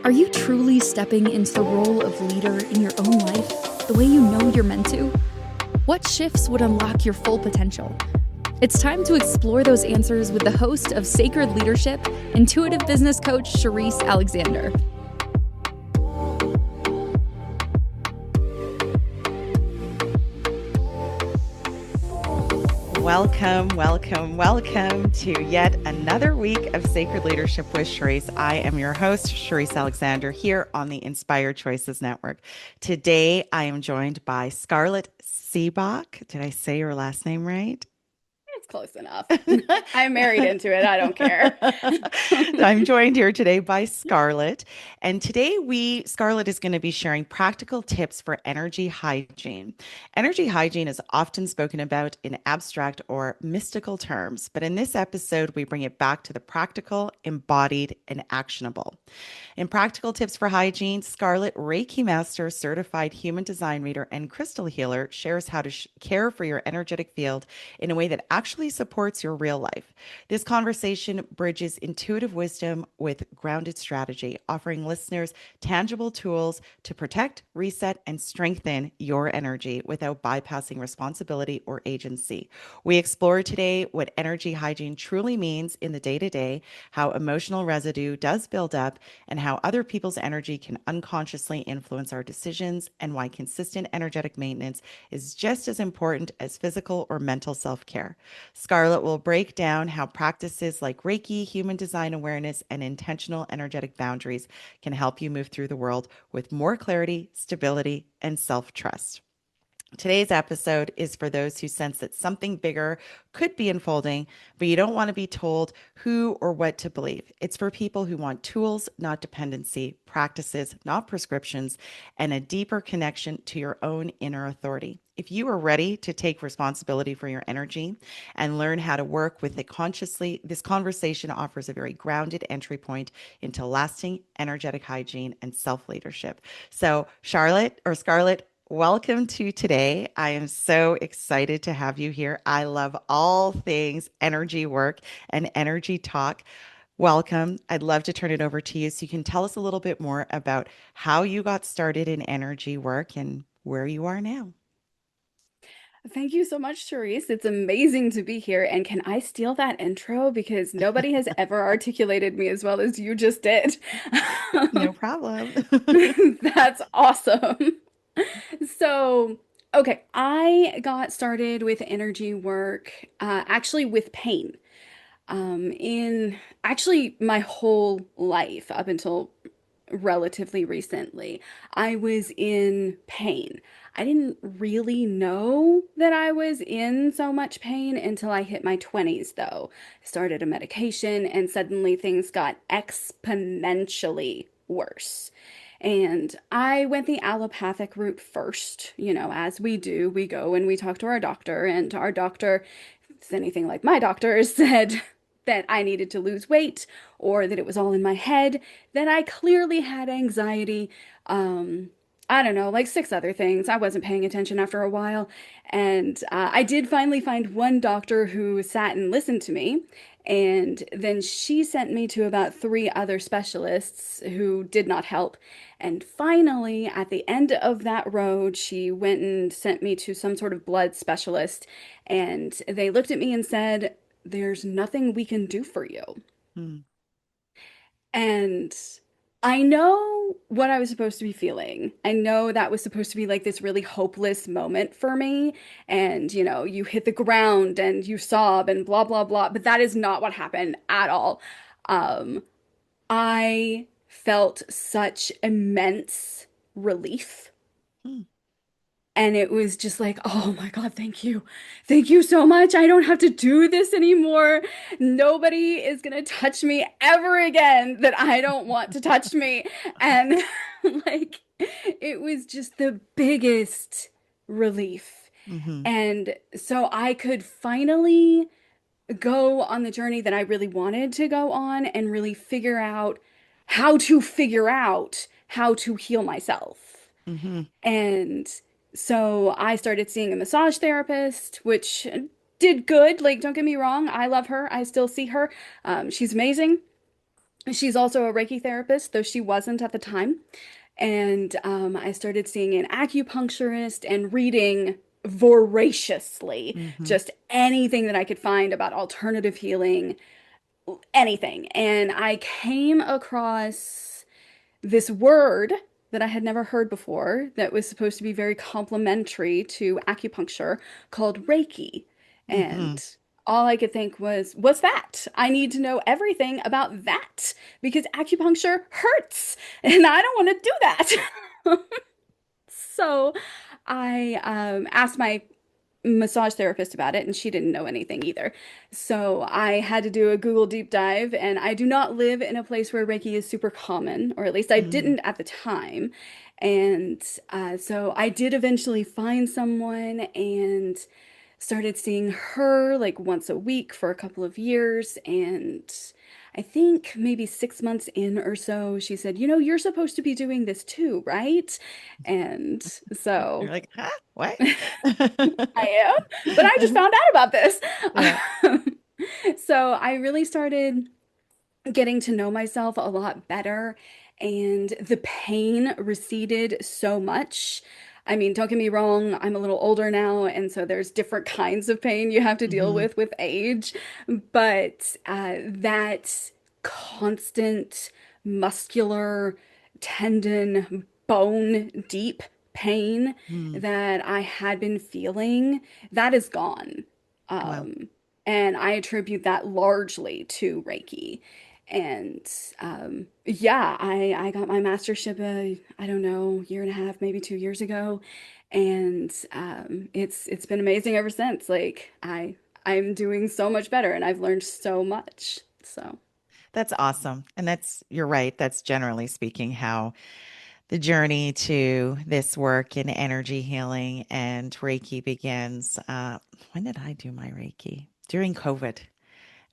Are you truly stepping into the role of leader in your own life the way you know you're meant to? What shifts would unlock your full potential? It's time to explore those answers with the host of Sacred Leadership, intuitive business coach Cherise Alexander. Welcome to yet another week of Sacred Leadership with Cherise. I am your host, Cherise Alexander, here on the Inspired Choices Network. Today, I am joined by Scarlett Seebach. Did I say your last name right? It's close enough. I'm married into it. I don't care. I'm joined here today by Scarlett. And today Scarlett is going to be sharing practical tips for energy hygiene. Energy hygiene is often spoken about in abstract or mystical terms, but in this episode, we bring it back to the practical, embodied, and actionable. In Practical Tips for Hygiene, Scarlett, Reiki Master, certified human design reader, and crystal healer, shares how to care for your energetic field in a way that actually supports your real life. This conversation bridges intuitive wisdom with grounded strategy, offering listeners tangible tools to protect, reset, and strengthen your energy without bypassing responsibility or agency. We explore today what energy hygiene truly means in the day-to-day, how emotional residue does build up, and how other people's energy can unconsciously influence our decisions, and why consistent energetic maintenance is just as important as physical or mental self-care. Scarlett will break down how practices like Reiki, human design awareness, and intentional energetic boundaries can help you move through the world with more clarity, stability, and self-trust. Today's episode is for those who sense that something bigger could be unfolding, but you don't want to be told who or what to believe. It's for people who want tools, not dependency, practices, not prescriptions, and a deeper connection to your own inner authority. If you are ready to take responsibility for your energy and learn how to work with it consciously, this conversation offers a very grounded entry point into lasting energetic hygiene and self-leadership. So, Scarlett, welcome to today. I am so excited to have you here. I love all things energy work and energy talk. Welcome. I'd love to turn it over to you so you can tell us a little bit more about how you got started in energy work and where you are now. Thank you so much, Cherise. It's amazing to be here. And can I steal that intro? Because nobody has ever articulated me as well as you just did. No problem. That's awesome. So, okay, I got started with energy work, actually with pain. In actually my whole life up until relatively recently, I was in pain. I didn't really know that I was in so much pain until I hit my 20s, though. I started a medication, and suddenly things got exponentially worse. And I went the allopathic route first. As we do, we go and we talk to our doctor, and our doctor, if it's anything like my doctor, said that I needed to lose weight or that it was all in my head, that I clearly had anxiety. I don't know, like six other things. I wasn't paying attention after a while. And I did finally find one doctor who sat and listened to me. And then she sent me to about three other specialists who did not help. And finally, at the end of that road, she went and sent me to some sort of blood specialist. And they looked at me and said, "There's nothing we can do for you." Hmm. And I know what I was supposed to be feeling. I know that was supposed to be like this really hopeless moment for me. And, you hit the ground and you sob and blah, blah, blah. But that is not what happened at all. Um, I felt such immense relief. Hmm. And it was just like, oh my God, thank you. Thank you so much. I don't have to do this anymore. Nobody is going to touch me ever again that I don't want to touch me. And like, it was just the biggest relief. Mm-hmm. And so I could finally go on the journey that I really wanted to go on and really figure out how to heal myself. Mm-hmm. And so I started seeing a massage therapist, which did good. Like, don't get me wrong, I love her. I still see her. She's amazing. She's also a Reiki therapist, though she wasn't at the time. And I started seeing an acupuncturist and reading voraciously Hmm. just anything that I could find about alternative healing, anything. And I came across this word that I had never heard before that was supposed to be very complementary to acupuncture called Reiki. Hmm. And all I could think was, what's that? I need to know everything about that because acupuncture hurts and I don't want to do that. So I asked my massage therapist about it, and she didn't know anything either. So I had to do a Google deep dive, and I do not live in a place where Reiki is super common, or at least I Hmm. didn't at the time. And so I did eventually find someone and started seeing her like once a week for a couple of years. And I think maybe 6 months in or so, she said, you're supposed to be doing this too, right? And You're so like, huh? What? I am, but I just found out about this. Yeah. So I really started getting to know myself a lot better, and the pain receded so much. I mean, don't get me wrong, I'm a little older now, and so there's different kinds of pain you have to deal Hmm. with age, but that constant muscular, tendon, bone deep pain Mm. that I had been feeling, that is gone. Wow. Um, and I attribute that largely to Reiki. And yeah, I got my mastership, I don't know, year and a half, maybe 2 years ago, and it's been amazing ever since. Like I'm doing so much better, and I've learned so much. So. That's awesome. And you're right. That's generally speaking how the journey to this work in energy healing and Reiki begins. When did I do my Reiki? During COVID.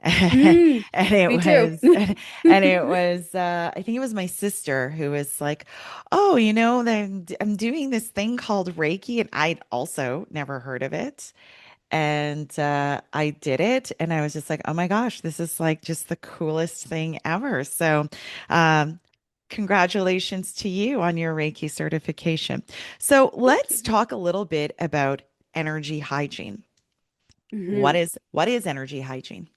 And Mm, it me too. was, and it was, I think it was my sister who was like, oh, I'm doing this thing called Reiki, and I'd also never heard of it. And I did it, and I was just like, oh my gosh, this is like just the coolest thing ever. So, um, congratulations to you on your Reiki certification. So, Thank let's you. talk a little bit about energy hygiene. What Mhm. is energy hygiene?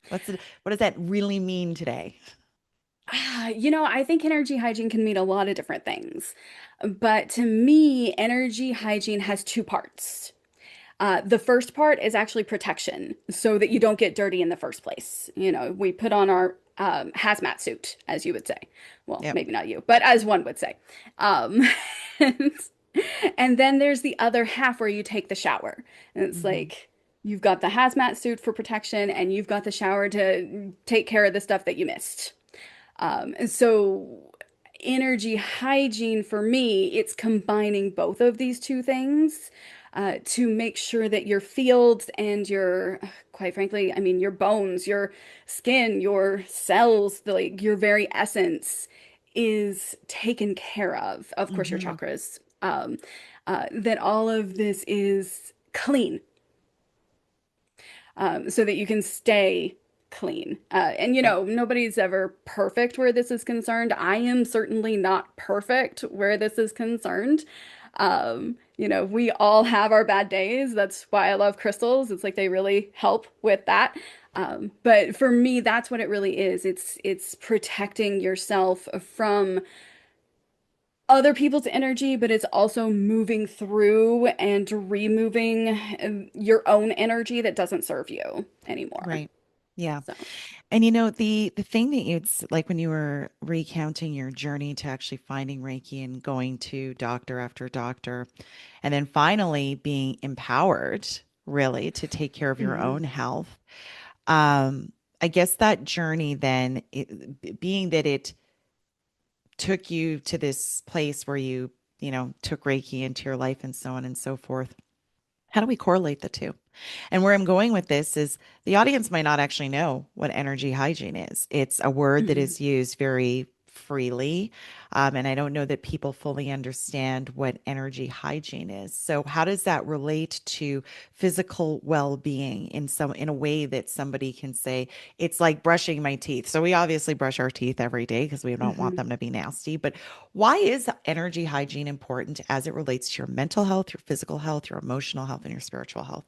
What does that really mean today? I think energy hygiene can mean a lot of different things. But to me, energy hygiene has two parts. The first part is actually protection so that you don't get dirty in the first place. We put on our hazmat suit, as you would say. Well, Yep. maybe not you, but as one would say. Um, and, and then there's the other half where you take the shower. And it's Hmm. like you've got the hazmat suit for protection, and you've got the shower to take care of the stuff that you missed. And so energy hygiene for me, it's combining both of these two things to make sure that your fields and your, quite frankly, I mean, your bones, your skin, your cells, like your very essence is taken care of. Of course, your Hmm. chakras. That all of this is clean, so that you can stay clean. And Right. nobody's ever perfect where this is concerned. I am certainly not perfect where this is concerned. We all have our bad days. That's why I love crystals. It's like they really help with that. But for me, that's what it really is. It's protecting yourself from other people's energy, but it's also moving through and removing your own energy that doesn't serve you anymore. Right. Yeah. So. And the thing that it's like when you were recounting your journey to actually finding Reiki and going to doctor after doctor, and then finally being empowered really to take care of your Mhm. own health. Um, I guess that journey then, being that it took you to this place where you took Reiki into your life and so on and so forth. How do we correlate the two? And where I'm going with this is the audience might not actually know what energy hygiene is. It's a word that Mhm. is used very freely. And I don't know that people fully understand what energy hygiene is. So how does that relate to physical well-being in a way that somebody can say it's like brushing my teeth? So we obviously brush our teeth every day because we don't want Mhm. them to be nasty. But why is energy hygiene important as it relates to your mental health, your physical health, your emotional health, and your spiritual health?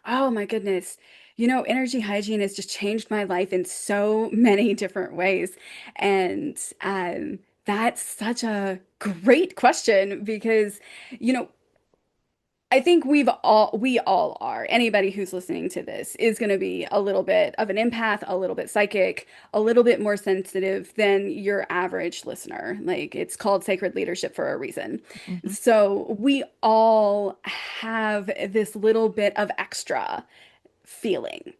Oh my goodness. Energy hygiene has just changed my life in so many different ways. And that's such a great question because, you know, I think we all are. Anybody who's listening to this is going to be a little bit of an empath, a little bit psychic, a little bit more sensitive than your average listener. Like it's called sacred leadership for a reason. Hmm. So we all have this little bit of extra feeling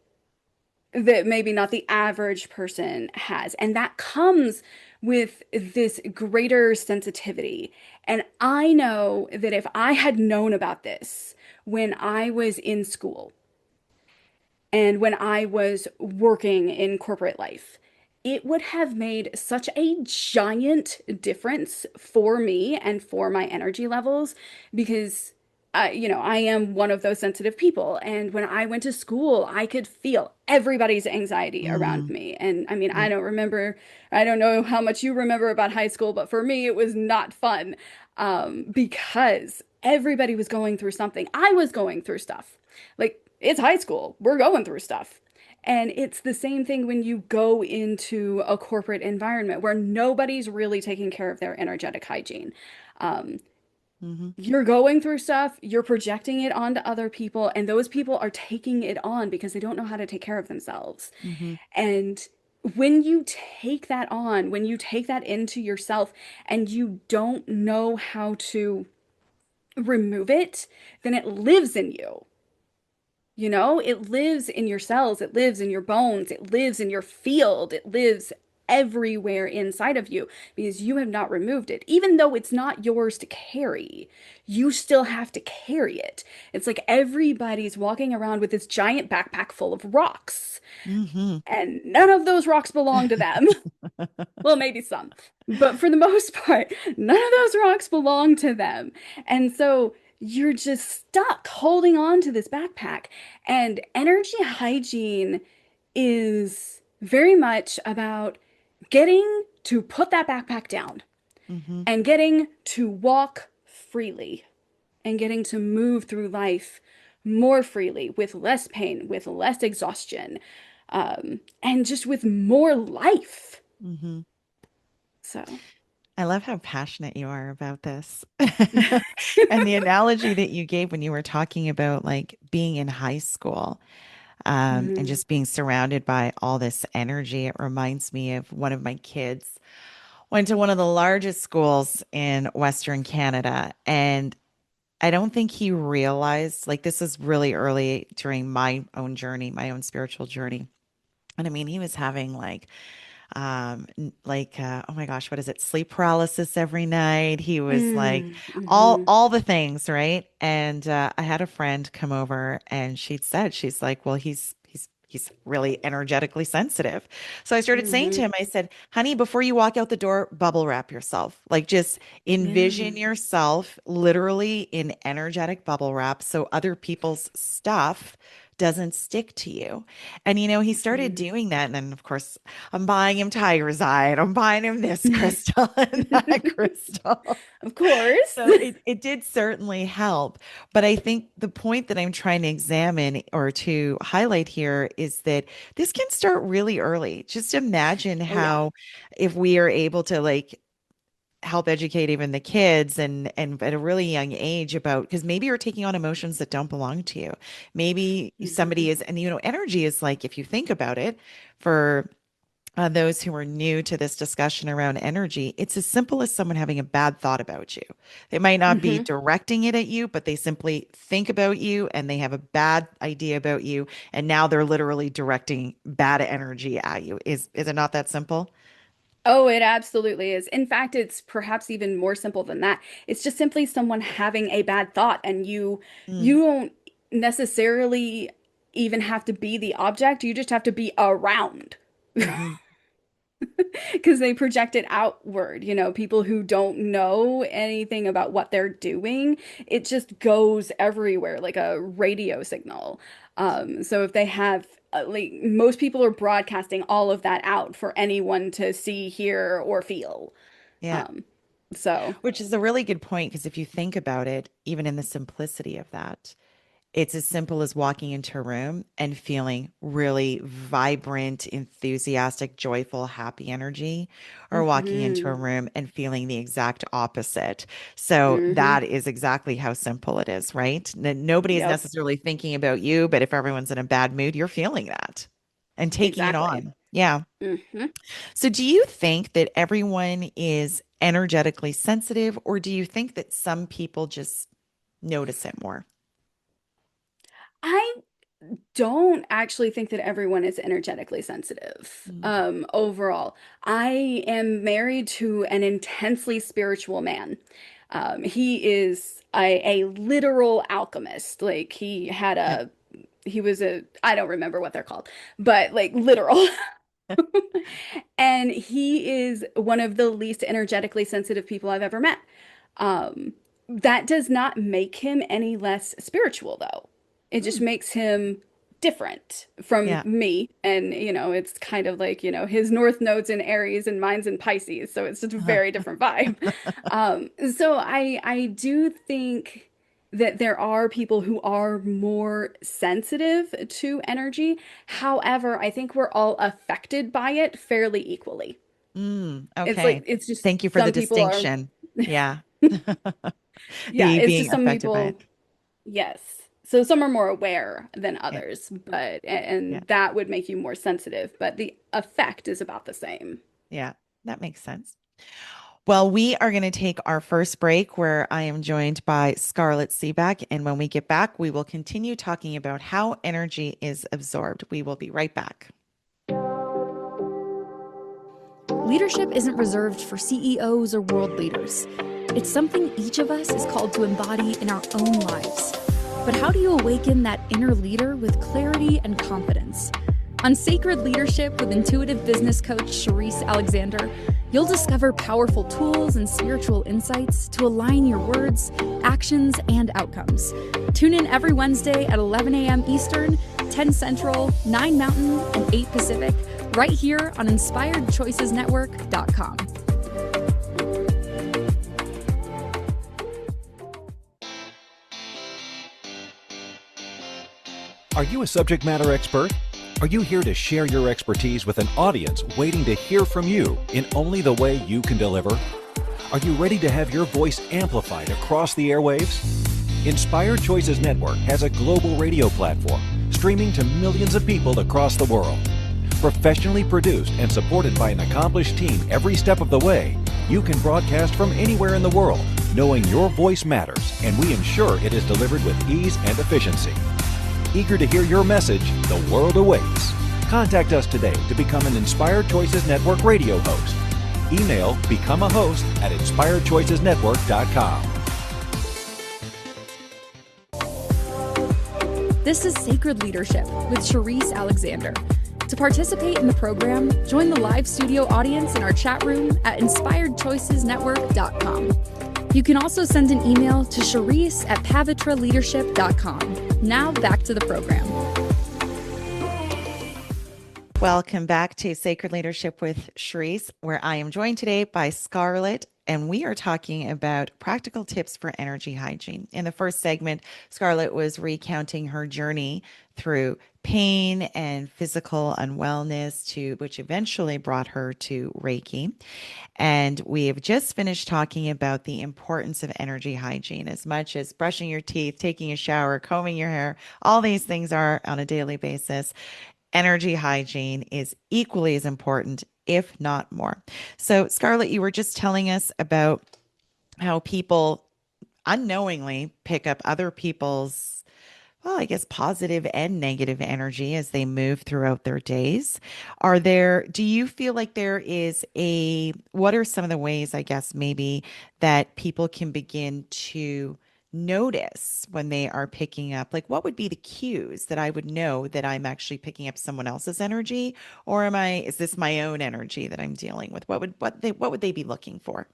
that maybe not the average person has. And that comes with this greater sensitivity. And I know that if I had known about this when I was in school and when I was working in corporate life, it would have made such a giant difference for me and for my energy levels because I am one of those sensitive people. And when I went to school, I could feel everybody's anxiety around Mm. me. And I mean, I don't know how much you remember about high school, but for me, it was not fun because everybody was going through something. I was going through stuff. Like, it's high school. We're going through stuff. And it's the same thing when you go into a corporate environment where nobody's really taking care of their energetic hygiene. Um, Hmm. you're going through stuff, you're projecting it onto other people, and those people are taking it on because they don't know how to take care of themselves. Hmm. And when you take that on, when you take that into yourself and you don't know how to remove it, then it lives in you. It lives in your cells, it lives in your bones, it lives in your field, it lives everywhere inside of you because you have not removed it. Even though it's not yours to carry, you still have to carry it. It's like everybody's walking around with this giant backpack full of rocks, Hmm. and none of those rocks belong to them. Well, maybe some, but for the most part, none of those rocks belong to them. And so you're just stuck holding on to this backpack. And energy hygiene is very much about getting to put that backpack down Hmm. and getting to walk freely and getting to move through life more freely with less pain, with less exhaustion, and just with more life. Hmm. So. I love how passionate you are about this. And the analogy that you gave when you were talking about like being in high school, and Mhm. just being surrounded by all this energy, it reminds me of one of my kids went to one of the largest schools in Western Canada. And I don't think he realized, like, this is really early during my own journey, my own spiritual journey. And I mean, he was having oh my gosh, what is it, sleep paralysis every night. He was like Mhm. all the things, right? And I had a friend come over and she's like, well, he's really energetically sensitive. So I started saying to Mhm. him, I said, honey, before you walk out the door, bubble wrap yourself. Like just envision Yeah. yourself literally in energetic bubble wrap so other people's stuff doesn't stick to you. And he started Mhm. doing that. And then of course I'm buying him Tiger's Eye and I'm buying him this crystal and that crystal. Of course. So it did certainly help. But I think the point that I'm trying to examine or to highlight here is that this can start really early. Just imagine Oh yeah. how if we are able to like help educate even the kids and at a really young age about because maybe you're taking on emotions that don't belong to you. Maybe somebody Mhm. is, and energy is like if you think about it for those who are new to this discussion around energy, it's as simple as someone having a bad thought about you. They might not be Mhm. directing it at you, but they simply think about you and they have a bad idea about you. And now they're literally directing bad energy at you. Is it not that simple? Oh, it absolutely is. In fact, it's perhaps even more simple than that. It's just simply someone having a bad thought and you Mm, don't necessarily even have to be the object. You just have to be around. hmm. because they project it outward. People who don't know anything about what they're doing, it just goes everywhere like a radio signal. So if they have like most people are broadcasting all of that out for anyone to see, hear, or feel. Yeah. Um, so Which is a really good point because if you think about it, even in the simplicity of that, it's as simple as walking into a room and feeling really vibrant, enthusiastic, joyful, happy energy, or walking into a mhm, room and feeling the exact opposite. So mhm, that is exactly how simple it is, right? Nobody is yep, necessarily thinking about you, but if everyone's in a bad mood, you're feeling that and taking it exactly. on. Yeah. Mhm. So do you think that everyone is energetically sensitive, or do you think that some people just notice it more? I don't actually think that everyone is energetically sensitive. Mm. Overall, I am married to an intensely spiritual man. He is a literal alchemist. Like Yeah. he was a, I don't remember what they're called, but like literal. And he is one of the least energetically sensitive people I've ever met. Um, that does not make him any less spiritual, though. It just Mm. makes him different from Yeah. me. And, it's kind of like, his North Node's in Aries and mine's in Pisces. So it's just a Uh-huh. very different vibe. So I do think that there are people who are more sensitive to energy. However, I think we're all affected by it fairly equally. It's like Okay. it's just Thank you for the some people are, distinction. Yeah. yeah, The it's being just some affected by people, it. yes. So some are more aware than Yeah. others, but Yeah. and that would make you more sensitive, but the effect is about the same. Yeah. That makes sense. Well, we are going to take our first break where I am joined by Scarlett Seebach. And when we get back, we will continue talking about how energy is absorbed. We will be right back. Leadership isn't reserved for CEOs or world leaders. It's something each of us is called to embody in our own lives. But how do you awaken that inner leader with clarity and confidence? On Sacred Leadership with intuitive business coach Charisse Alexander, you'll discover powerful tools and spiritual insights to align your words, actions, and outcomes. Tune in every Wednesday at 11 a.m. Eastern, 10 Central, 9 Mountain, and 8 Pacific, right here on InspiredChoicesNetwork.com. Are you a subject matter expert? Are you here to share your expertise with an audience waiting to hear from you in only the way you can deliver? Are you ready to have your voice amplified across the airwaves? Inspired Choices Network has a global radio platform streaming to millions of people across the world. Professionally produced and supported by an accomplished team every step of the way, you can broadcast from anywhere in the world, knowing your voice matters, and we ensure it is delivered with ease and efficiency. Eager to hear your message, the world awaits. Contact us today to become an Inspired Choices Network radio host. Email become a host at inspiredchoicesnetwork.com. This is Sacred Leadership with Charisse Alexander. To participate in the program, join the live studio audience in our chat room at inspiredchoicesnetwork.com. You can also send an email to Charisse at pavitraleadership.com. Now back to the program. Welcome back to Sacred Leadership with Charisse, where I am joined today by Scarlett, and we are talking about practical tips for energy hygiene. In the first segment, Scarlett was recounting her journey through pain and physical unwellness to which eventually brought her to Reiki. And we have just finished talking about the importance of energy hygiene as much as brushing your teeth, taking a shower, combing your hair. All these things are on a daily basis. Energy hygiene is equally as important, if not more. So, Scarlett, you were just telling us about how people unknowingly pick up other people's, well, I guess positive and negative energy as they move throughout their days. Do you feel like what are some of the ways, I guess, maybe that people can begin to notice when they are picking up? Like, what would be the cues that I would know that I'm actually picking up someone else's energy, or is this my own energy that I'm dealing with? What would they be looking for?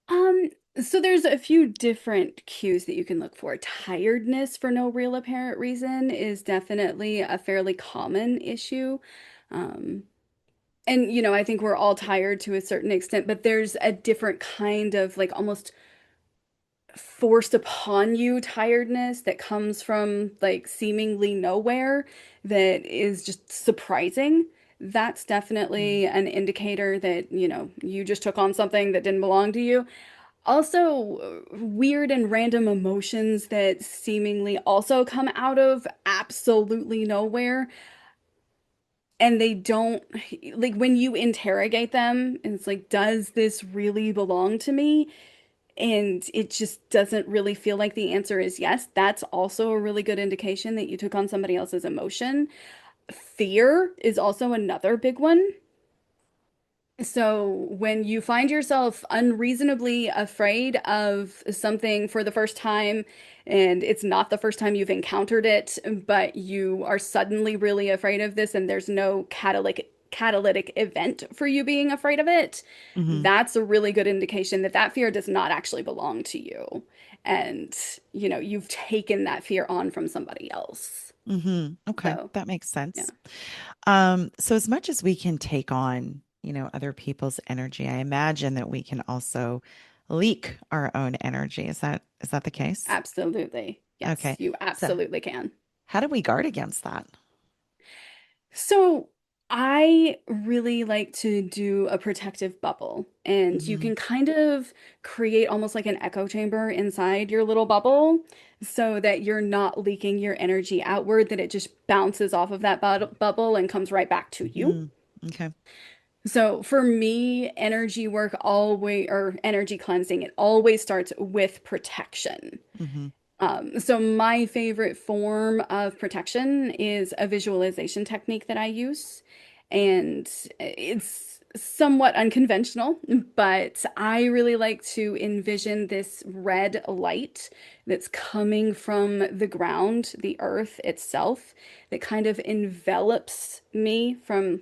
Um, so there's a few different cues that you can look for. Tiredness for no real apparent reason is definitely a fairly common issue. Um, and I think we're all tired to a certain extent, but there's a different kind of like almost forced upon you tiredness that comes from like seemingly nowhere that is just surprising. That's Mm. definitely an indicator that, you just took on something that didn't belong to you. Also, weird and random emotions that seemingly also come out of absolutely nowhere. And they don't, like, when you interrogate them, and it's like, does this really belong to me? And it just doesn't really feel like the answer is yes. That's also a really good indication that you took on somebody else's emotion. Fear is also another big one. So, when you find yourself unreasonably afraid of something for the first time, and it's not the first time you've encountered it, but you are suddenly really afraid of this, and there's no catalytic event for you being afraid of it, Hmm. that's a really good indication that that fear does not actually belong to you. And, you've taken that fear on from somebody else. Hmm. Okay, So, that makes yeah, sense. So as much as we can take on, other people's energy, I imagine that we can also leak our own energy. Is that the case? absolutely. Yes, Okay. you So absolutely can. how do we guard against that? So I really like to do a protective bubble, and you Hmm. can kind of create almost like an echo chamber inside your little bubble so that you're not leaking your energy outward, that it just bounces off of that bubble and comes right back to you. Hmm. Okay. So for me, energy work always, or energy cleansing, it always starts with protection. Hmm. So my favorite form of protection is a visualization technique that I use, and it's somewhat unconventional, but I really like to envision this red light that's coming from the ground, the earth itself, that kind of envelops me from,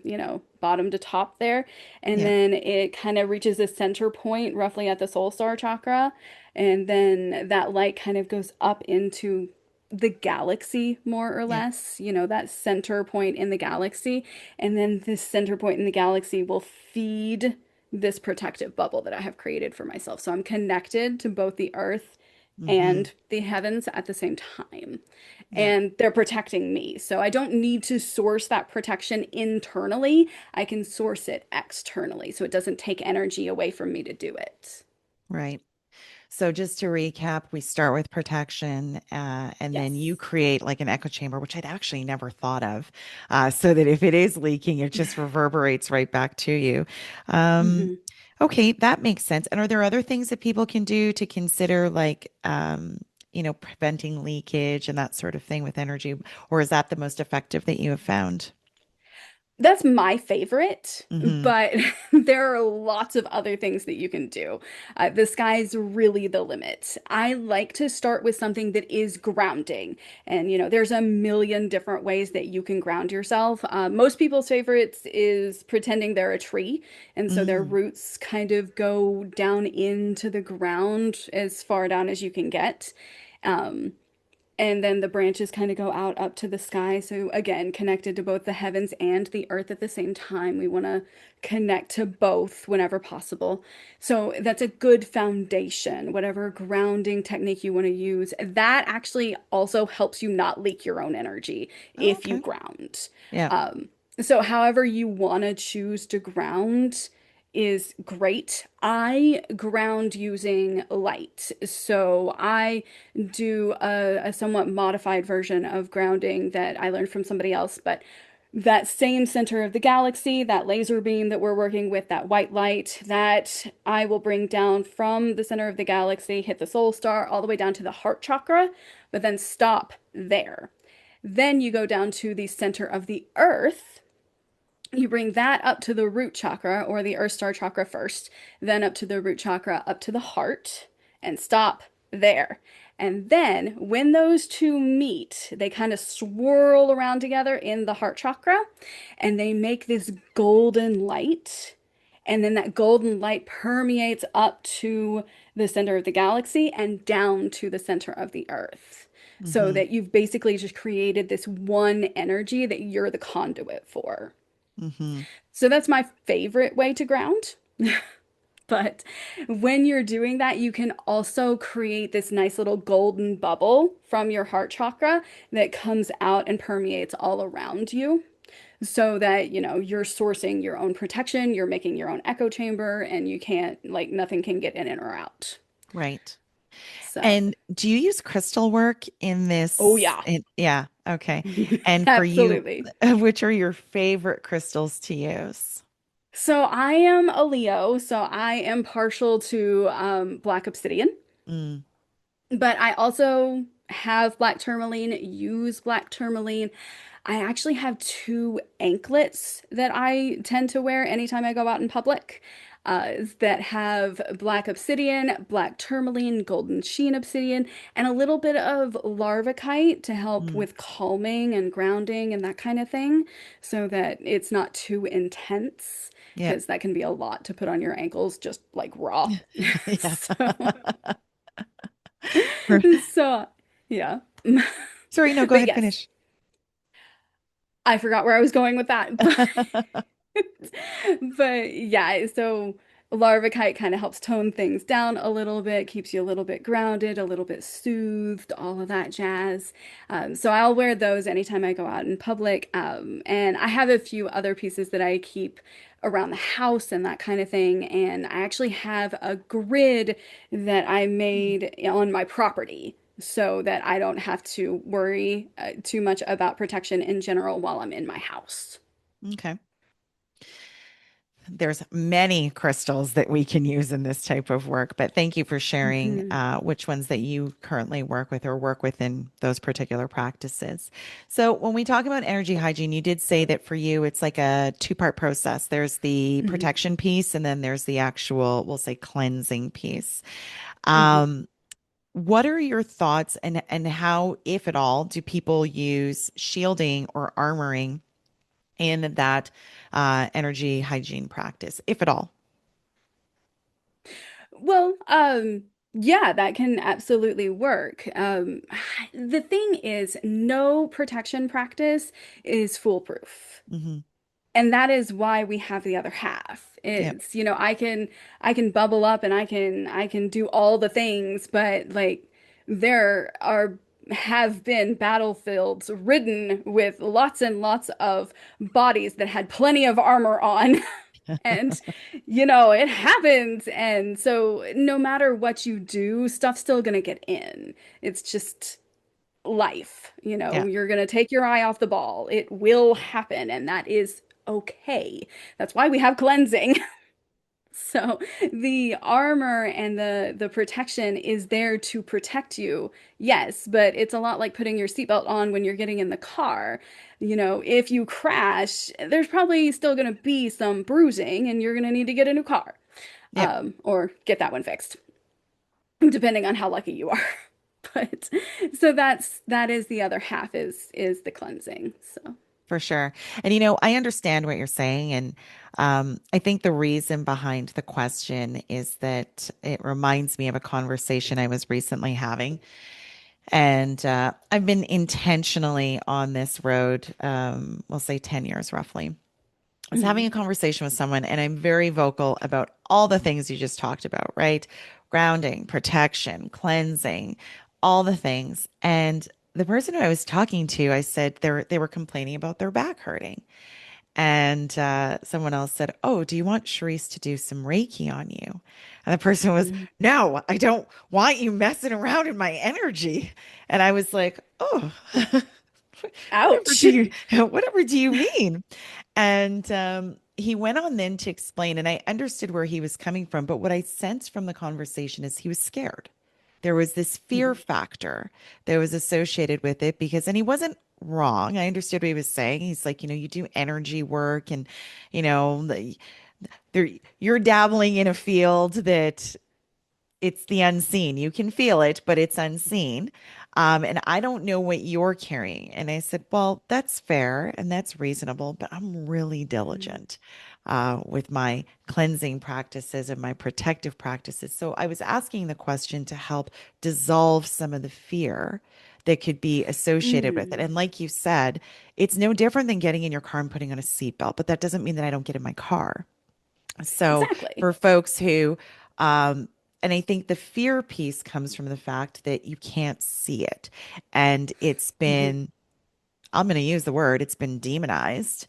bottom to top there, and Yeah. then it kind of reaches a center point roughly at the soul star chakra, and then that light kind of goes up into the galaxy, more or Yeah. less, that center point in the galaxy. And then this center point in the galaxy will feed this protective bubble that I have created for myself. So I'm connected to both the earth Hmm. and the heavens at the same time. Yeah. And they're protecting me. So I don't need to source that protection internally. I can source it externally. So it doesn't take energy away from me to do it. Right. So just to recap, we start with protection, and then you Yes. create like an echo chamber, which I'd actually never thought of, so that if it is leaking, it just reverberates right back to you. Um, Mhm. okay, that makes sense. And are there other things that people can do to consider, like, preventing leakage and that sort of thing with energy, or is that the most effective that you have found? That's my favorite, Hmm. but there are lots of other things that you can do. The sky's really the limit. I like to start with something that is grounding. And, there's a million different ways that you can ground yourself. Most people's favorites is pretending they're a tree. And so their Mm. roots kind of go down into the ground as far down as you can get. Um, and then the branches kind of go out up to the sky. So again, connected to both the heavens and the earth at the same time. We want to connect to both whenever possible. So that's a good foundation, whatever grounding technique you want to use. That actually also helps you not leak your own energy Oh, if you okay. ground. Yeah. So however you want to choose to ground is great. I ground using light. So I do a somewhat modified version of grounding that I learned from somebody else, but that same center of the galaxy, that laser beam that we're working with, that white light, that I will bring down from the center of the galaxy, hit the soul star, all the way down to the heart chakra, but then stop there. Then you go down to the center of the earth, you bring that up to the root chakra or the earth star chakra first, then up to the root chakra, up to the heart, and stop there. And then when those two meet, they kind of swirl around together in the heart chakra and they make this golden light. And then that golden light permeates up to the center of the galaxy and down to the center of the earth. So Mm-hmm. that you've basically just created this one energy that you're the conduit for. Mm-hmm. So that's my favorite way to ground. But when you're doing that, you can also create this nice little golden bubble from your heart chakra that comes out and permeates all around you so that, you're sourcing your own protection, you're making your own echo chamber, and you can't, like, nothing can get in or out. Right. So, And do you use crystal work in oh this? yeah, Yeah. Okay. And for you, absolutely. which are your favorite crystals to use? So I am a Leo, so I am partial to black obsidian. Mm, But I also have black tourmaline, use black tourmaline. I actually have two anklets that I tend to wear anytime I go out in public that have black obsidian, black tourmaline, golden sheen obsidian, and a little bit of larvacite to help mm. with calming and grounding and that kind of thing so that it's not too intense Yeah. because that can be a lot to put on your ankles just like raw. Yeah. So. So, yeah. Sorry, no, go But ahead, yes, finish. I forgot where I was going with that. But yeah, so Larvacite kind of helps tone things down a little bit, keeps you a little bit grounded, a little bit soothed, all of that jazz. So I'll wear those anytime I go out in public. And I have a few other pieces that I keep around the house and that kind of thing. And I actually have a grid that I made on my property so that I don't have to worry too much about protection in general while I'm in my house. Okay. There's many crystals that we can use in this type of work, but thank you for sharing Mhm. which ones that you currently work with or work with in those particular practices. So when we talk about energy hygiene, you did say that for you, it's like a two-part process. There's the Mhm. protection piece, and then there's the actual, we'll say, cleansing piece. Mhm. Um, what are your thoughts and how, if at all, do people use shielding or armoring in that energy hygiene practice, if at all? Well, yeah, that can absolutely work. The thing is, no protection practice is foolproof. Hmm. And that is why we have the other half. Yep. It's, I can bubble up and I can do all the things, but like there are have been battlefields ridden with lots and lots of bodies that had plenty of armor on. And it happens. And so no matter what you do, stuff's still gonna get in. It's just life. Yeah, You're going to take your eye off the ball. It will happen, and that is okay. That's why we have cleansing. So the armor and the protection is there to protect you. Yes, but it's a lot like putting your seatbelt on when you're getting in the car. If you crash, there's probably still going to be some bruising and you're going to need to get a new car. yeah, Or get that one fixed, depending on how lucky you are. But so that is the other half is the cleansing. So. for sure. And I understand what you're saying, and I think the reason behind the question is that it reminds me of a conversation I was recently having, and I've been intentionally on this road, we'll say 10 years roughly. I was having Mhm. a conversation with someone, and I'm very vocal about all the things you just talked about, right? Grounding, protection, cleansing, all the things. And the person who I was talking to, I said they were complaining about their back hurting. And someone else said, "Oh, do you want Charisse to do some Reiki on you?" And the person was, Mhm. "No, I don't want you messing around in my energy." And I was like, "Oh, whatever Ouch. do you whatever do you mean?" And he went on then to explain, and I understood where he was coming from. But what I sensed from the conversation is he was scared. There was this fear Mhm. factor that was associated with it because, and he wasn't wrong. I understood what he was saying. He's like, you do energy work and, you know, the, there, you're dabbling in a field that it's the unseen. You can feel it, but it's unseen. And I don't know what you're carrying. And I said, well, that's fair and that's reasonable, but I'm really Mm. diligent with my cleansing practices and my protective practices. So I was asking the question to help dissolve some of the fear that could be associated with it. Mm. And like you said, it's no different than getting in your car and putting on a seatbelt, but that doesn't mean that I don't get in my car. So Exactly. for folks who, and I think the fear piece comes from the fact that you can't see it. And it's Hmm. been, I'm going to use the word, it's been demonized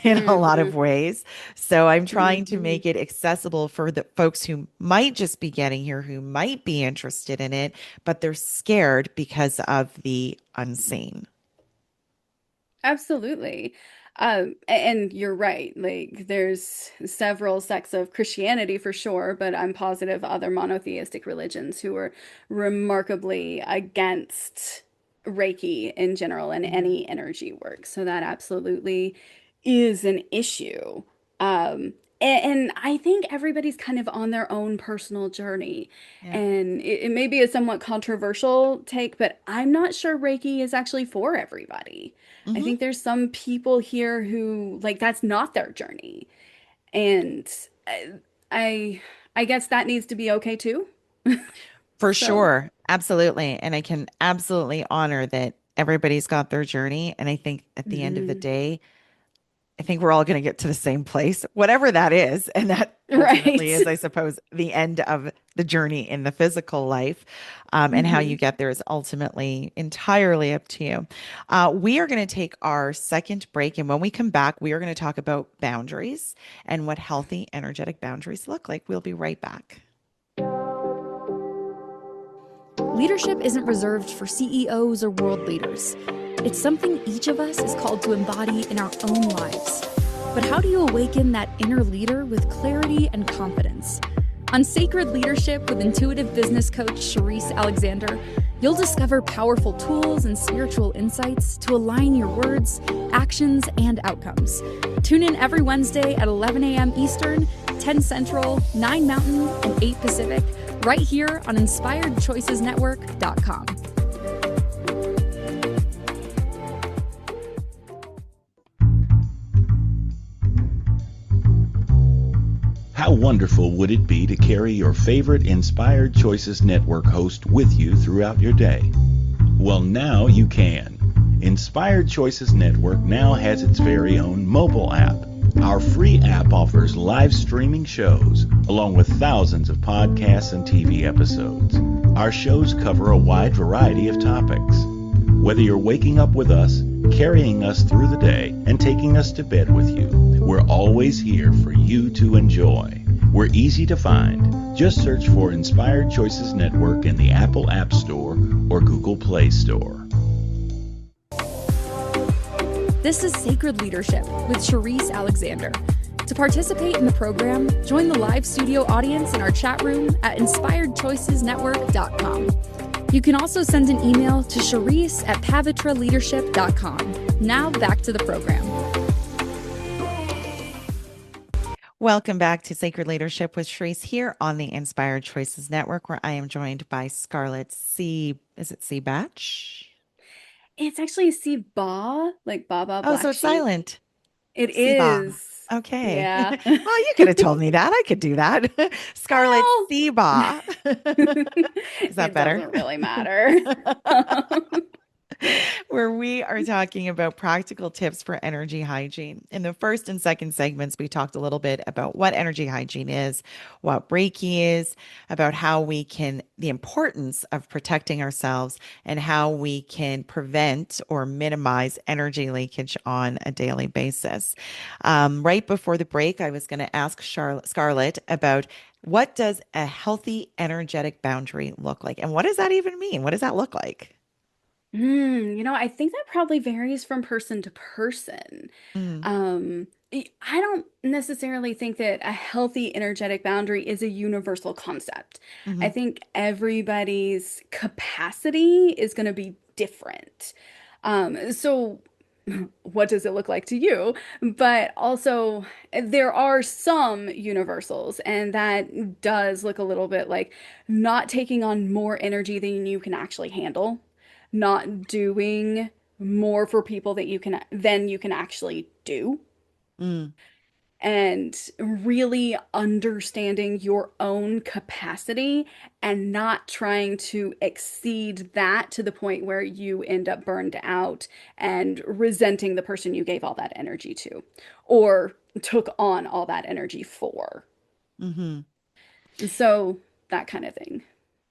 in a lot Hmm. of ways. So I'm trying to Hmm. make it accessible for the folks who might just be getting here, who might be interested in it, but they're scared because of the unseen. Absolutely. And you're right. Like, there's several sects of Christianity for sure, but I'm positive other monotheistic religions who are remarkably against Reiki in general and Mhm. any energy work. So that absolutely is an issue. And I think everybody's kind of on their own personal journey. Yeah. And it may be a somewhat controversial take, but I'm not sure Reiki is actually for everybody. I Hmm. think there's some people here who like that's not their journey. And I I, I guess that needs to be okay too. For So, sure. Absolutely. And I can absolutely honor that everybody's got their journey. And I think at the end of the mhm. day, I think we're all going to get to the same place, whatever that is. And that ultimately Right. is, I suppose, the end of the journey in the physical life. And how you Hmm. get there is ultimately entirely up to you. We are going to take our second break. And when we come back, we are going to talk about boundaries and what healthy, energetic boundaries look like. We'll be right back. Leadership isn't reserved for CEOs or world leaders. It's something each of us is called to embody in our own lives. But how do you awaken that inner leader with clarity and confidence? On Sacred Leadership with intuitive business coach Charisse Alexander, you'll discover powerful tools and spiritual insights to align your words, actions, and outcomes. Tune in every Wednesday at 11 a.m. Eastern, 10 Central, 9 Mountain, and 8 Pacific, right here on InspiredChoicesNetwork.com. How wonderful would it be to carry your favorite Inspired Choices Network host with you throughout your day? Well, now you can. Inspired Choices Network now has its very own mobile app. Our free app offers live streaming shows, along with thousands of podcasts and TV episodes. Our shows cover a wide variety of topics. Whether you're waking up with us, carrying us through the day, and taking us to bed with you, we're always here for you to enjoy. We're easy to find. Just search for Inspired Choices Network in the Apple App Store or Google Play Store. This is Sacred Leadership with Charisse Alexander. To participate in the program, join the live studio audience in our chat room at InspiredChoicesNetwork.com. You can also send an email to Charisse@pavitraleadership.com. Now back to the program. Welcome back to Sacred Leadership with Sharice here on the Inspired Choices Network, where I am joined by Scarlett Is it Seebach? It's actually Ba, like Baba Oh, so Black it's Sheep. silent. It Seeba. is. Okay. Yeah. Well, you could have told me that. I could do that. Scarlett Well, Seeba. Is that it better? doesn't really matter. Where we are talking about practical tips for energy hygiene. In the first and second segments, we talked a little bit about what energy hygiene is, what Reiki is, about how we can, the importance of protecting ourselves, and how we can prevent or minimize energy leakage on a daily basis. Right before the break, I was going to ask Scarlett about what does a healthy energetic boundary look like? And what does that even mean? What does that look like? I think that probably varies from person to person. Mm, I don't necessarily think that a healthy energetic boundary is a universal concept. I mhm. think everybody's capacity is going to be different. So what does it look like to you? But also, there are some universals, and that does look a little bit like not taking on more energy than you can actually handle, not doing more for people that you can actually do, Mm, and really understanding your own capacity and not trying to exceed that to the point where you end up burned out and resenting the person you gave all that energy to or took on all that energy for. hmm. So, that kind of thing.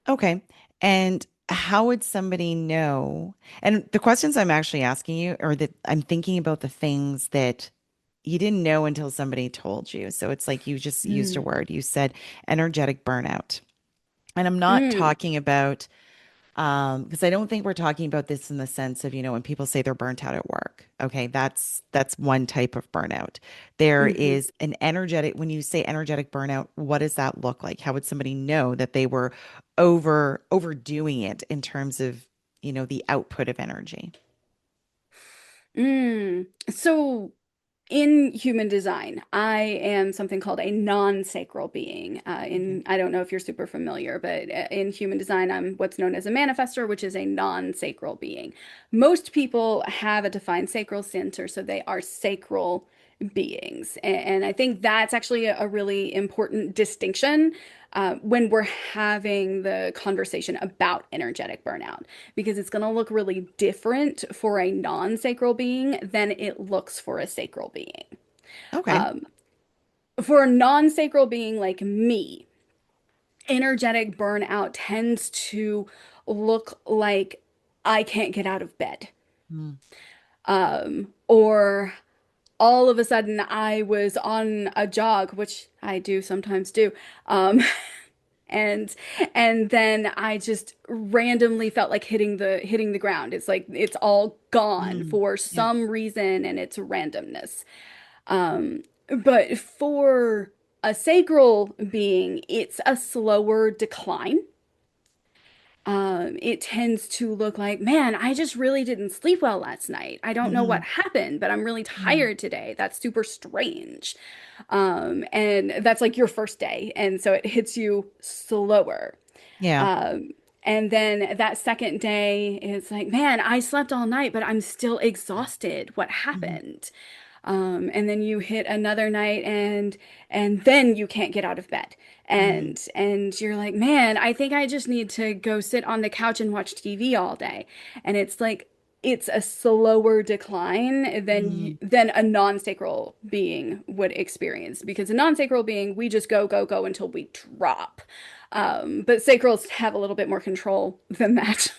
Okay. And how would somebody know? And the questions I'm actually asking you, or that I'm thinking about the things that you didn't know until somebody told you. So it's like you just used a Mm. word. You said energetic burnout. And I'm not Mm. talking about, because I don't think we're talking about this in the sense of, when people say they're burnt out at work. Okay, that's one type of burnout. There Hmm. is an energetic, when you say energetic burnout, what does that look like? How would somebody know that they were overdoing it in terms of, the output of energy? So, in human design, I am something called a non-sacral being. Okay. I don't know if you're super familiar, but in human design, I'm what's known as a manifestor, which is a non-sacral being. Most people have a defined sacral center, so they are sacral beings. And I think that's actually a really important distinction when we're having the conversation about energetic burnout, because it's going to look really different for a non-sacral being than it looks for a sacral being. Okay. Um, for a non-sacral being like me, energetic burnout tends to look like I can't get out of bed. Mm, Or all of a sudden I was on a jog, which I do sometimes do. Um, and and then I just randomly felt like hitting the ground. It's like it's all gone mm, for yeah. some reason and it's randomness. But for a sacral being, it's a slower decline. It tends to look like, man, I just really didn't sleep well last night. I don't know what Hmm. happened, but I'm really Mm, tired today. That's super strange. And that's like your first day. And so it hits you slower. yeah. Um, and then that second day is like, man, I slept all night, but I'm still exhausted. What Mhm. happened? And then you hit another night and then you can't get out of bed. Mm, And you're like, man, I think I just need to go sit on the couch and watch TV all day. And it's like it's a slower decline mm, than a non-sacral being would experience, because a non-sacral being, we just go go go until we drop. But sacrals have a little bit more control than that.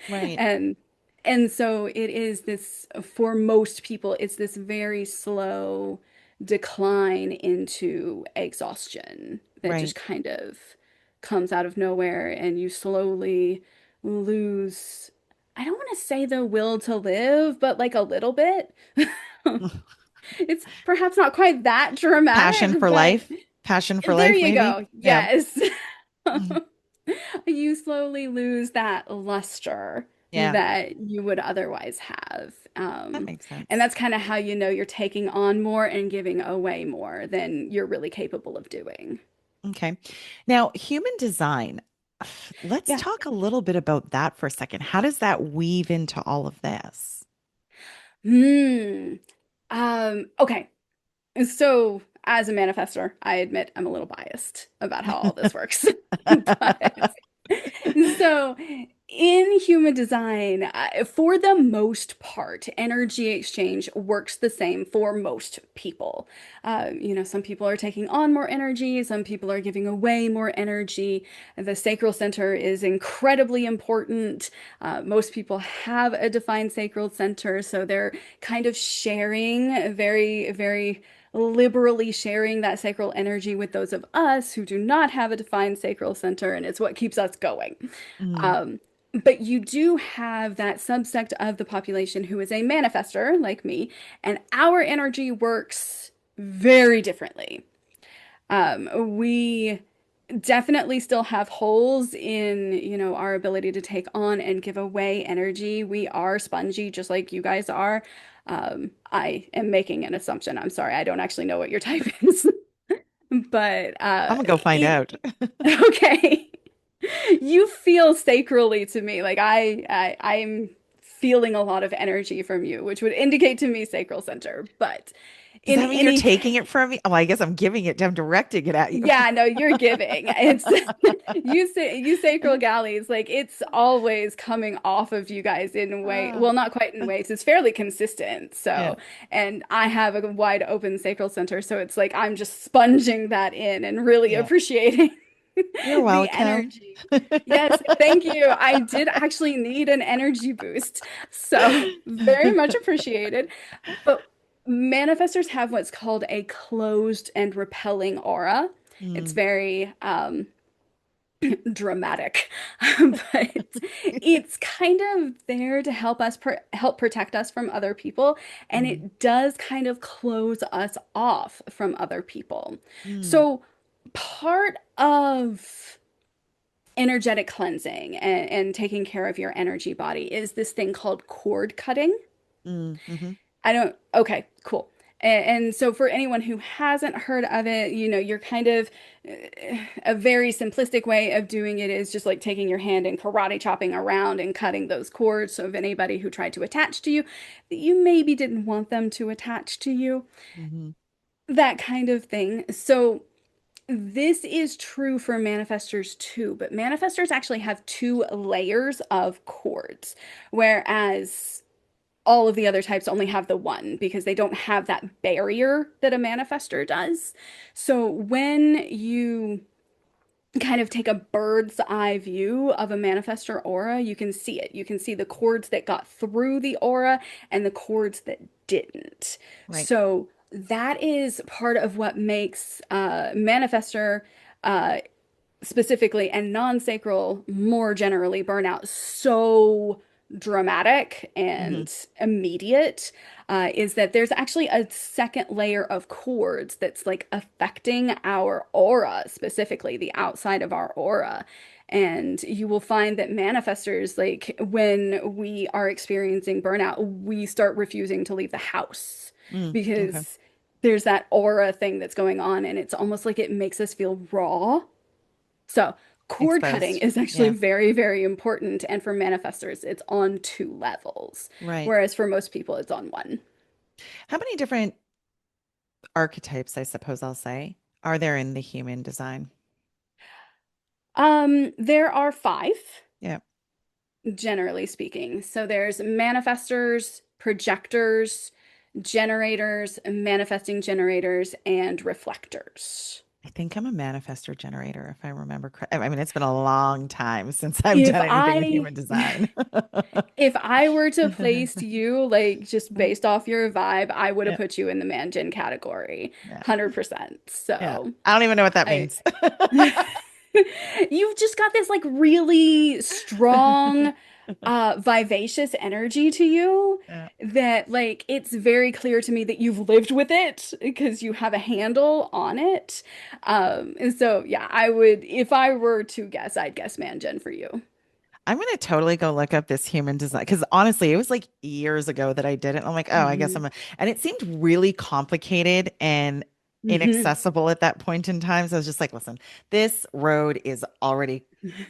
right. And and so it is this, for most people, it's this very slow decline into exhaustion that just Right. kind of comes out of nowhere, and you slowly lose, I don't want to say the will to live, but like a little bit. It's perhaps not quite that Passion dramatic, for but life. Passion for there life, you maybe. go. Yeah. Yes. Mhm. You slowly lose that luster Yeah. that you would otherwise have. That makes And sense. that's kind of how you know you're taking on more and giving away more than you're really capable of doing. Okay. Now, human design. Let's Yeah. talk a little bit about that for a second. How does that weave into all of this? Hmm. Okay. So, as a manifestor, I admit I'm a little biased about how all this works. But so, in human design, for the most part, energy exchange works the same for most people. Some people are taking on more energy, some people are giving away more energy. The sacral center is incredibly important. Most people have a defined sacral center, so they're kind of sharing very, very liberally sharing that sacral energy with those of us who do not have a defined sacral center, and it's what keeps us going. Mm, Um, but you do have that subsect of the population who is a manifester like me, and our energy works very differently. We definitely still have holes in, our ability to take on and give away energy. We are spongy, just like you guys are. I am making an assumption. I'm sorry, I don't actually know what your type is. But I'm gonna go find out. okay. You feel sacrally to me. Like I'm feeling a lot of energy from you, which would indicate to me sacral center. But Does in that mean you're any taking it from me? Oh, I guess I'm giving it. I'm directing it at you. yeah, no, you're giving. It's you say you sacral galleys, like it's always coming off of you guys in way, Ah, well, not quite in waves. It's fairly consistent. yeah. So, and I have a wide open sacral center, so it's like I'm just sponging that in and really Yeah. appreciating You're the welcome. energy. Yes, thank you. I did actually need an energy boost. So, very much appreciated. But manifestors have what's called a closed and repelling aura. It's Mm, very dramatic, but it's kind of there to help us help protect us from other people, and mm, it does kind of close us off from other people. mm, So part of energetic cleansing and taking care of your energy body is this thing called cord cutting. mhm. I don't, okay, cool. And so for anyone who hasn't heard of it, you're kind of a very simplistic way of doing it is just like taking your hand and karate chopping around and cutting those cords. So if anybody who tried to attach to you, that you maybe didn't want them to attach to you, Mhm. that kind of thing. So this is true for manifestors too, but manifestors actually have two layers of cords, whereas all of the other types only have the one because they don't have that barrier that a manifestor does. So when you kind of take a bird's eye view of a manifestor aura, you can see it. You can see the cords that got through the aura and the cords that didn't. Right. So that is part of what makes manifestor uh, specifically and non-sacral more generally burnout so dramatic Mhm. and immediate, is that there's actually a second layer of cords that's like affecting our aura, specifically the outside of our aura. And you will find that manifestors, like when we are experiencing burnout, we start refusing to leave the house Okay. because there's that aura thing that's going on, and it's almost like it makes us feel raw. So, cord cutting Exposed. is actually Yeah. very, very important. And for manifestors, it's on two levels, Right. whereas for most people, it's on one. How many different archetypes, I suppose I'll say, are there in the human design? There are five, Yeah. generally speaking. So there's manifestors, projectors, generators, manifesting generators, and reflectors. I think I'm a manifestor generator, if I remember correctly. I mean, it's been a long time since I've If done anything with I human design. if I were to place you like just based off your vibe, I would have Yeah. put you in the manjin category, Yeah. 100%. Yeah. So, I don't even know what that I means. you've just got this like really strong vivacious energy to you Yeah. that like it's very clear to me that you've lived with it because you have a handle on it. And so yeah, I would if I were to guess, I'd guess manjin for you. I'm gonna totally go look up this human design because honestly, it was like years ago that I did it. I'm like, oh, I guess Hmm. I'm a, and it seemed really complicated and Hmm. inaccessible at that point in time. So I was just like, listen, this road is already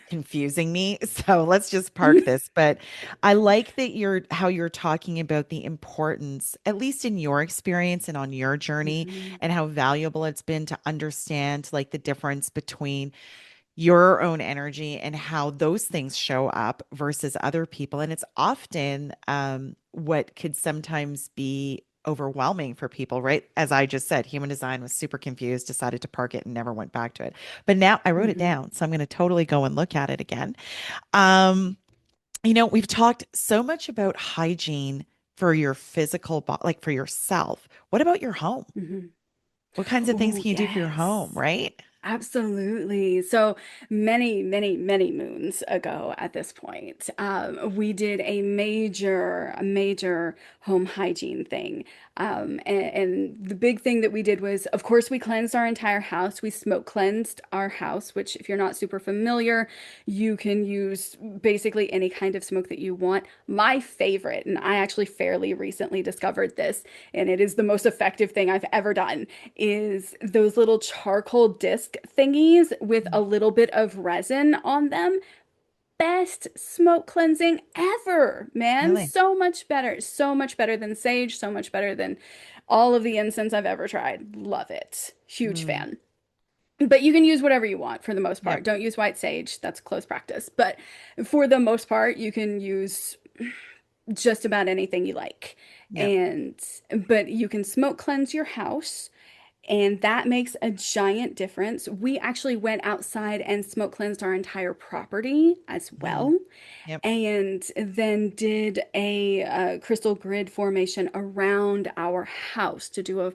confusing me. So let's just park this. But I like that you're how you're talking about the importance, at least in your experience and on your journey, Hmm. and how valuable it's been to understand like the difference between your own energy and how those things show up versus other people. And it's often what could sometimes be overwhelming for people, right? As I just said, human design was super confused, decided to park it and never went back to it. But now I wrote it Hmm. down. So I'm going to totally go and look at it again. We've talked so much about hygiene for your physical body, like for yourself. What about your home? Hmm. What kinds of things Oh, can you do for your home, yes. right? Absolutely. So many, many, many moons ago at this point, we did a major home hygiene thing. And the big thing that we did was, of course, we cleansed our entire house. We smoke cleansed our house, which, if you're not super familiar, you can use basically any kind of smoke that you want. My favorite, and I actually fairly recently discovered this, and it is the most effective thing I've ever done, is those little charcoal disc thingies with a little bit of resin on them. Best smoke cleansing ever, man. Really? So much better than sage, so much better than all of the incense I've ever tried. Love it. Huge Mm, fan. But you can use whatever you want for the most yep. part. Don't use white sage. That's close practice. But for the most part, you can use just about anything you like. Yep. And but you can smoke cleanse your house, and that makes a giant difference. We actually went outside and smoke cleansed our entire property as Mm, well, yep. and then did a, crystal grid formation around our house to do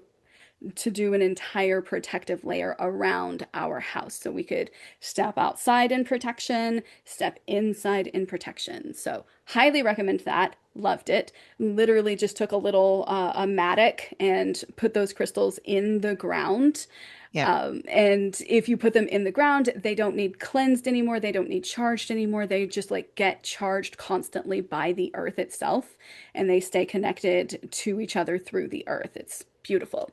an entire protective layer around our house so we could step outside in protection, step inside in protection. So, highly recommend that. Loved it. Literally just took a little a mattock and put those crystals in the ground. Yep. And if you put them in the ground, they don't need cleansed anymore. They don't need charged anymore. They just like get charged constantly by the earth itself, and they stay connected to each other through the earth. It's beautiful.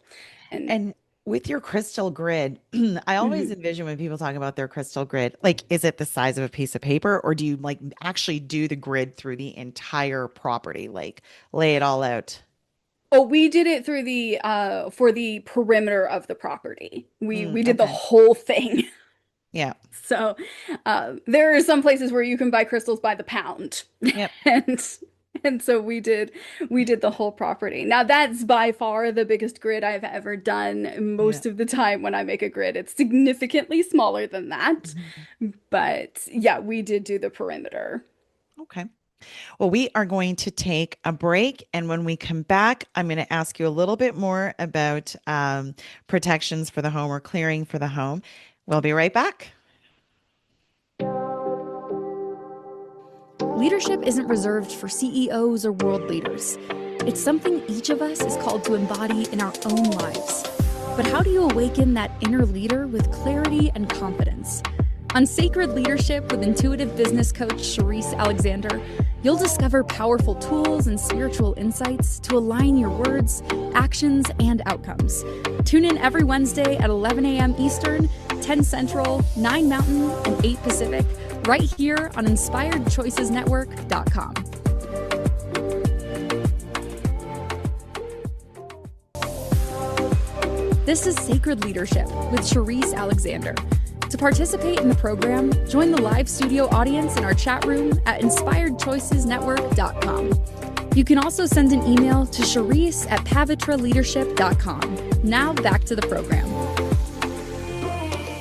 And And with your crystal grid, I always mhm. envision when people talk about their crystal grid, like, is it the size of a piece of paper, or do you like actually do the grid through the entire property, like lay it all out? Oh, we did it through the for the perimeter of the property. We did the Okay. whole thing. Yeah. So there are some places where you can buy crystals by the pound. Yep. and and so we did the whole property. Now that's by far the biggest grid I've ever done. Yeah. Most of the time when I make a grid, it's significantly smaller than that. Mhm. But yeah, we did do the perimeter. Okay. Well, we are going to take a break. And when we come back, I'm going to ask you a little bit more about protections for the home or clearing for the home. We'll be right back. Leadership isn't reserved for CEOs or world leaders. It's something each of us is called to embody in our own lives. But how do you awaken that inner leader with clarity and confidence? On Sacred Leadership with intuitive business coach Charisse Alexander, you'll discover powerful tools and spiritual insights to align your words, actions, and outcomes. Tune in every Wednesday at 11 a.m. Eastern, 10 Central, 9 Mountain, and 8 Pacific, right here on InspiredChoicesNetwork.com. This is Sacred Leadership with Charisse Alexander. To participate in the program, join the live studio audience in our chat room at InspiredChoicesNetwork.com. You can also send an email to Charisse@pavitraleadership.com. Now back to the program.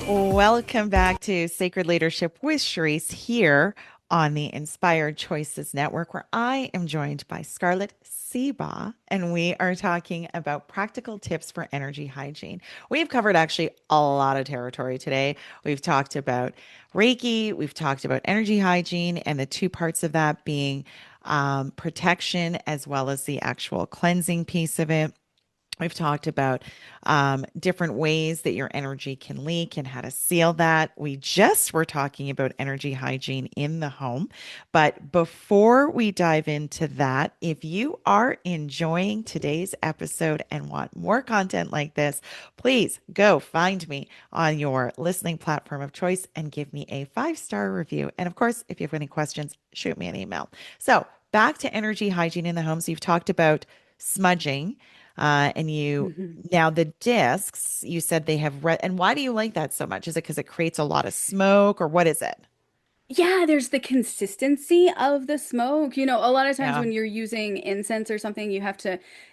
Welcome back to Sacred Leadership with Charisse here on the Inspired Choices Network, where I am joined by Scarlett Seebach, and we are talking about practical tips for energy hygiene. We've covered actually a lot of territory today. We've talked about Reiki, we've talked about energy hygiene, and the two parts of that being protection as well as the actual cleansing piece of it. We've talked about different ways that your energy can leak and how to seal that. We just were talking about energy hygiene in the home. But before we dive into that, if you are enjoying today's episode and want more content like this, please go find me on your listening platform of choice and give me a 5-star review. And of course, if you have any questions, shoot me an email. So back to energy hygiene in the home. So you've talked about smudging. And you Mhm. now the discs, you said they have and why do you like that so much? Is it because it creates a lot of smoke or what is it? Yeah, there's the consistency of the smoke. A lot of times Yeah. when you're using incense or something,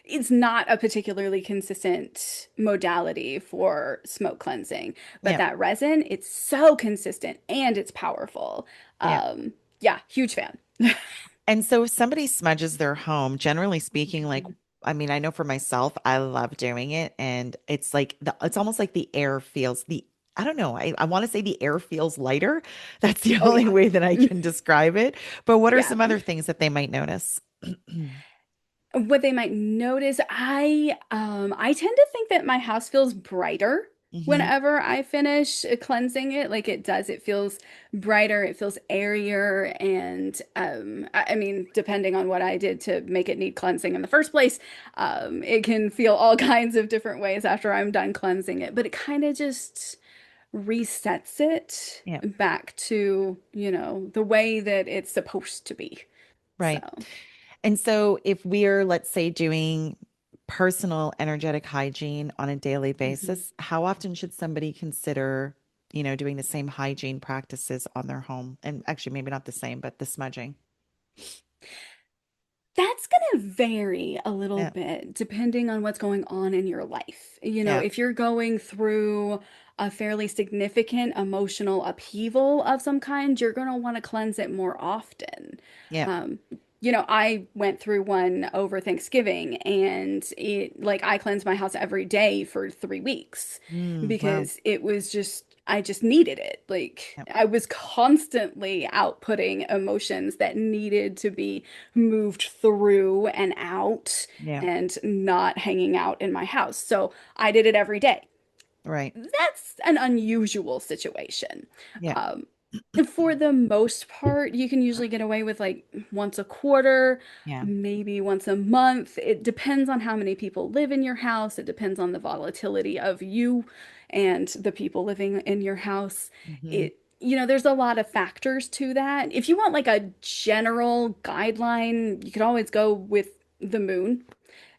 it's not a particularly consistent modality for smoke cleansing. But Yeah. that resin, it's so consistent and it's powerful. Yeah. Yeah, huge fan. And so if somebody smudges their home, generally speaking, like, I mean, I know for myself, I love doing it. And it's like it's almost like the air feels, the I don't know. I want to say the air feels lighter. That's the Oh only yeah. way that I can describe it. But what are Yeah. some other things that they might notice? What they might notice, I tend to think that my house feels brighter Hmm. whenever I finish cleansing it. Like it does, it feels brighter, it feels airier, and I mean, depending on what I did to make it need cleansing in the first place, it can feel all kinds of different ways after I'm done cleansing it. But it kind of just resets it Yeah, back to, the way that it's supposed to be. So. right. And so if we're, let's say, doing personal energetic hygiene on a daily Mhm. basis, how often should somebody consider, doing the same hygiene practices on their home? And actually, maybe not the same, but the smudging. That's going to vary a little Yeah, bit depending on what's going on in your life. yeah, If you're going through a fairly significant emotional upheaval of some kind, you're going to want to cleanse it more often. yeah. Um, I went through one over Thanksgiving and like, I cleansed my house every day for 3 weeks Wow. because I just needed it. Like, Yeah, I was constantly outputting emotions that needed to be moved through and out yeah, and not hanging out in my house. So I did it every day. right. That's an unusual situation. Yeah, Um, for the most part, you can usually get away with like once a quarter, yeah. maybe once a month. It depends on how many people live in your house. It depends on the volatility of you and the people living in your house. Hmm. There's a lot of factors to that. If you want like a general guideline, you could always go with the moon.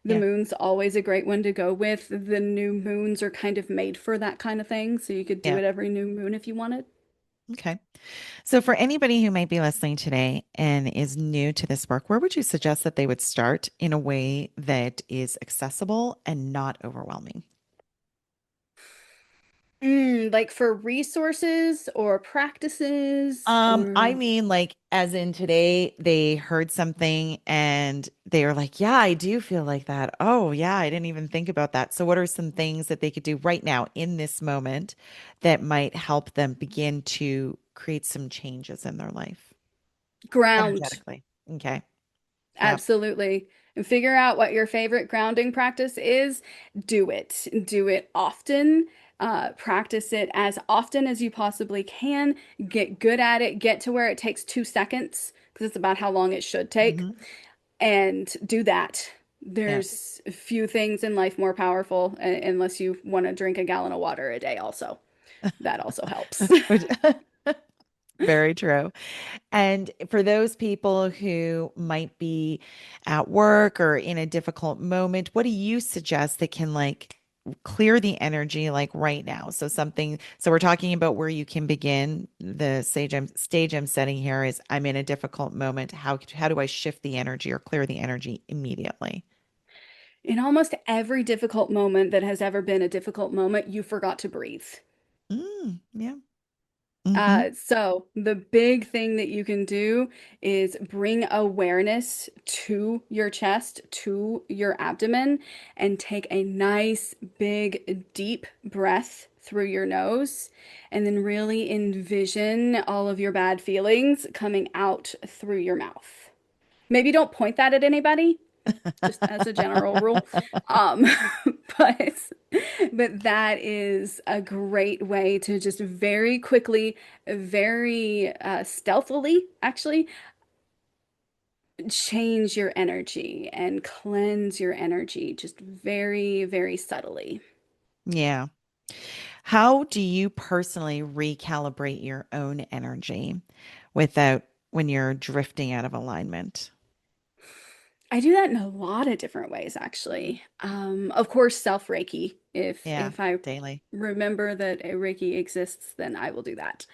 The Yeah, moon's always a great one to go with. The new moons are kind of made for that kind of thing, so you could do yeah. it every new moon if you wanted. Okay. So, for anybody who might be listening today and is new to this work, where would you suggest that they would start in a way that is accessible and not overwhelming? Like for resources or practices I or mean, like, as in today, they heard something and they were like, yeah, I do feel like that. Oh, yeah, I didn't even think about that. So, what are some things that they could do right now in this moment that might help them begin to create some changes in their life ground. energetically? Okay. Yeah. Absolutely. And figure out what your favorite grounding practice is. Do it. Do it often. Practice it as often as you possibly can. Get good at it. Get to where it takes 2 seconds, because it's about how long it should take. Hmm. And do that. Yeah. There's few things in life more powerful, unless you want to drink a gallon of water a day, also. That also helps. Which- Very true. And for those people who might be at work or in a difficult moment, what do you suggest that can like clear the energy like right now? So something, so we're talking about where you can begin. The stage I'm setting here is I'm in a difficult moment. How do I shift the energy or clear the energy immediately? In almost every difficult moment that has ever been a difficult moment, you forgot to breathe. Yeah. Hmm. So the big thing that you can do is bring awareness to your chest, to your abdomen, and take a nice, big, deep breath through your nose, and then really envision all of your bad feelings coming out through your mouth. Maybe don't point that at anybody, just as a general rule. Um, but but that is a great way to just very quickly, very stealthily, actually, change your energy and cleanse your energy just very, very subtly. Yeah. How do you personally recalibrate your own energy without when you're drifting out of alignment? I do that in a lot of different ways, actually. Of course, self Reiki. If Yeah, if I daily. remember that a Reiki exists, then I will do that.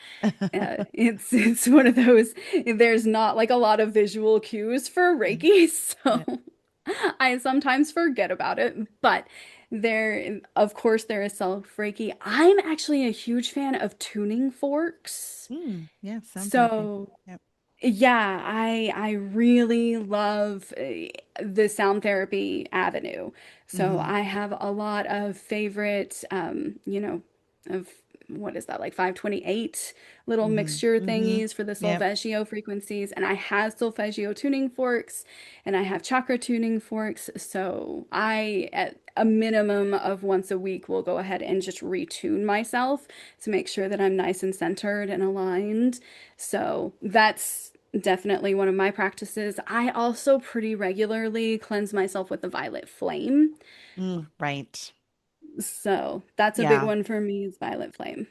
It's one of those. There's not like a lot of visual cues for Mm. Reiki, Yeah. so I sometimes forget about it. But of course, there is self Reiki. I'm actually a huge fan of tuning forks. Yeah, sound therapy. So Yep. yeah, I really love the sound therapy avenue. So Hmm. I have a lot of favorite, of what is that, like 528 little Mm-hmm. mixture Mm-hmm. thingies for the Yep. solfeggio frequencies. And I have solfeggio tuning forks and I have chakra tuning forks. So I, at a minimum of once a week, will go ahead and just retune myself to make sure that I'm nice and centered and aligned. So that's definitely one of my practices. I also pretty regularly cleanse myself with the violet flame. Right. So that's a big Yeah. one for me, is violet flame.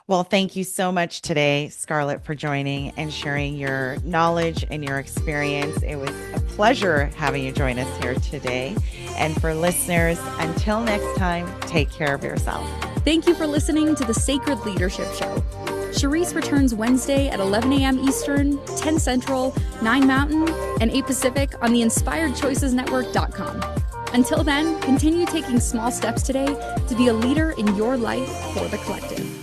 Well, thank you so much today, Scarlett, for joining and sharing your knowledge and your experience. It was a pleasure having you join us here today. And for listeners, until next time, take care of yourself. Thank you for listening to the Sacred Leadership Show. Charisse returns Wednesday at 11 a.m. Eastern, 10 Central, 9 Mountain, and 8 Pacific on the InspiredChoicesNetwork.com. Until then, continue taking small steps today to be a leader in your life for the collective.